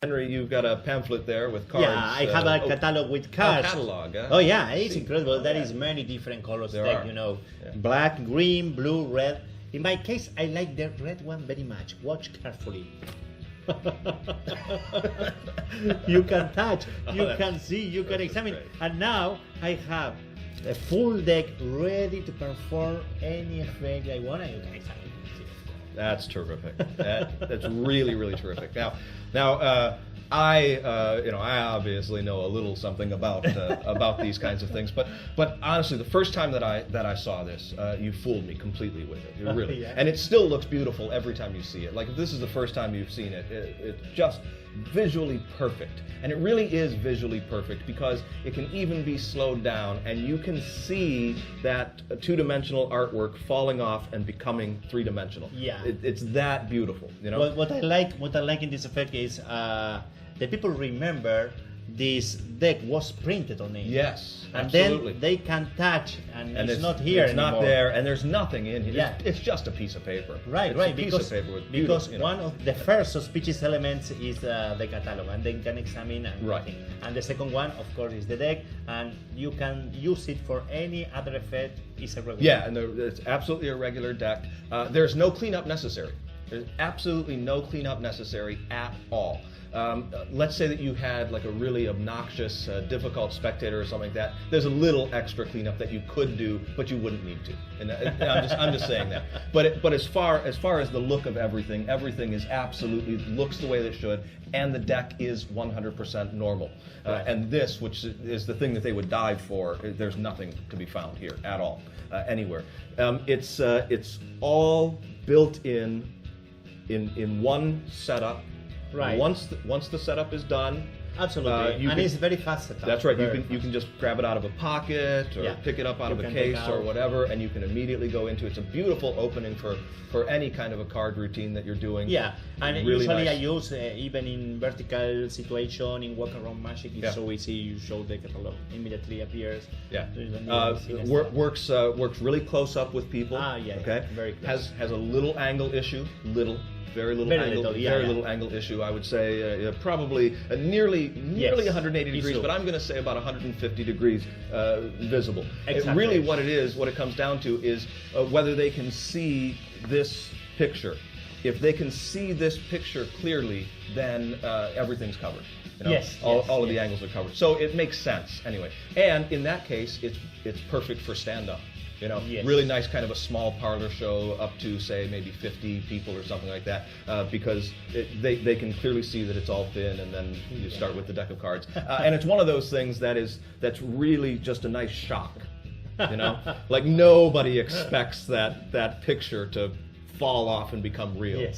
Henry, you've got a pamphlet there with cards. Yeah, I have a catalog with cards. A catalog, huh? Oh yeah, it's incredible. There is many different colors there, you know. Yeah. Black, green, blue, red. In my case, I like the red one very much. Watch carefully. You can touch, you can see, you can examine. And now I have a full deck ready to perform any effect I want, and you can examine. That's terrific. That's really, really terrific. Now, I obviously know a little something about these kinds of things, but honestly, the first time that I saw this, you fooled me completely with it. You really, yeah. And it still looks beautiful every time you see it. Like if this is the first time you've seen it, it's just visually perfect. And it really is visually perfect because it can even be slowed down, and you can see that two-dimensional artwork falling off and becoming three-dimensional. Yeah, it's that beautiful. You know. What I like in this effect is that people remember this deck was printed on it. Yes, and absolutely. Then they can touch, and it's not here it's anymore. Not there, and there's nothing in here. Yeah. It's just a piece of paper. Right, it's right. A piece of paper with because you know. One of the first suspicious elements is the catalog, and then you can examine and right. And the second one, of course, is the deck, and you can use it for any other effect. It's a regular. Yeah, and it's absolutely a regular deck. There's no cleanup necessary. There's absolutely no cleanup necessary at all. Let's say that you had like a really obnoxious, difficult spectator or something like that. There's a little extra cleanup that you could do, but you wouldn't need to. And I'm just saying that. But as far as the look of everything is absolutely looks the way that it should, and the deck is 100% normal. Right. And this, which is the thing that they would dive for, there's nothing to be found here at all, anywhere. It's all built in one setup. Right. Once the setup is done, absolutely, and it's very fast setup. That's right. You can just grab it out of a pocket or pick it up out of a case or whatever, and you can immediately go into it. It's a beautiful opening for any kind of a card routine that you're doing. Yeah, and really usually nice. I use even in vertical situation in walk around magic. It's so easy. You show the catalog, immediately appears. Yeah, works really close up with people. Okay, very close. Has a little angle issue, very little angle issue. I would say probably nearly 180 degrees, but I'm going to say about 150 degrees visible. Exactly. Really, what it comes down to is whether they can see this picture. If they can see this picture clearly, then everything's covered. You know? All of the angles are covered. So it makes sense anyway. And in that case, it's perfect for stand-up. You know, really nice kind of a small parlor show up to, say, maybe 50 people or something like that, because they can clearly see that it's all thin, and then you start with the deck of cards. And it's one of those things that's really just a nice shock, you know? Like nobody expects that picture to fall off and become real.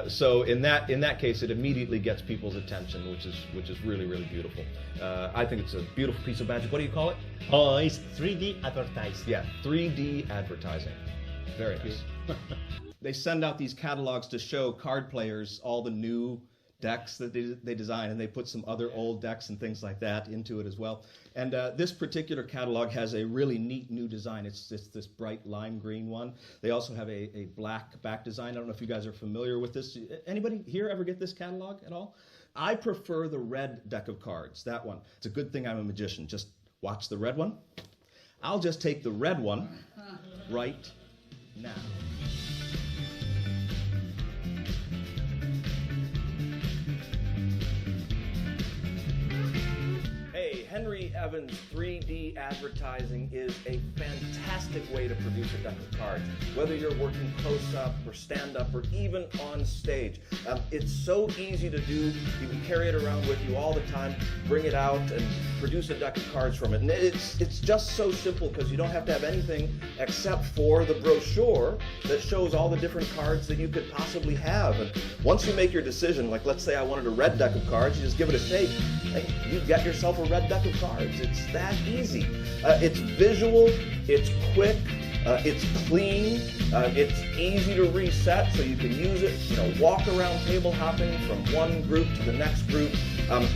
So in that case, it immediately gets people's attention, which is really, really beautiful. I think it's a beautiful piece of magic. What do you call it? Oh, it's 3D advertising. Yeah, 3D advertising. Very nice. They send out these catalogs to show card players all the new decks that they design, and they put some other old decks and things like that into it as well. And this particular catalog has a really neat new design. It's this bright lime green one. They also have a black back design. I don't know if you guys are familiar with this. Anybody here ever get this catalog at all? I prefer the red deck of cards, that one. It's a good thing I'm a magician. Just watch the red one. I'll just take the red one right now. Henry Evans 3D advertising is a fantastic way to produce a deck of cards. Whether you're working close-up or stand-up or even on stage. It's so easy to do. You can carry it around with you all the time, bring it out, and produce a deck of cards from it. And it's just so simple because you don't have to have anything except for the brochure that shows all the different cards that you could possibly have. And once you make your decision, like let's say I wanted a red deck of cards, you just give it a shake, and you get yourself a red deck of cards. It's that easy. It's visual, it's quick, it's clean, it's easy to reset so you can use it, walk around table hopping from one group to the next group.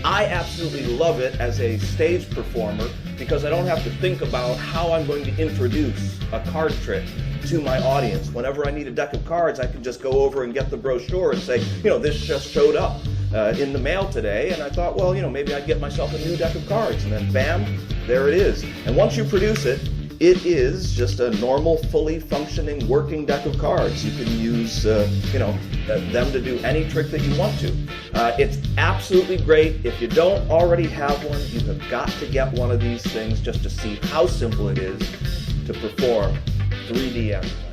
I absolutely love it as a stage performer because I don't have to think about how I'm going to introduce a card trick to my audience. Whenever I need a deck of cards, I can just go over and get the brochure and say, this just showed up. in the mail today, and I thought, well, maybe I'd get myself a new deck of cards, and then bam, there it is. And once you produce it, it is just a normal, fully functioning, working deck of cards. You can use, them to do any trick that you want to. It's absolutely great. If you don't already have one, you have got to get one of these things just to see how simple it is to perform 3D advertising.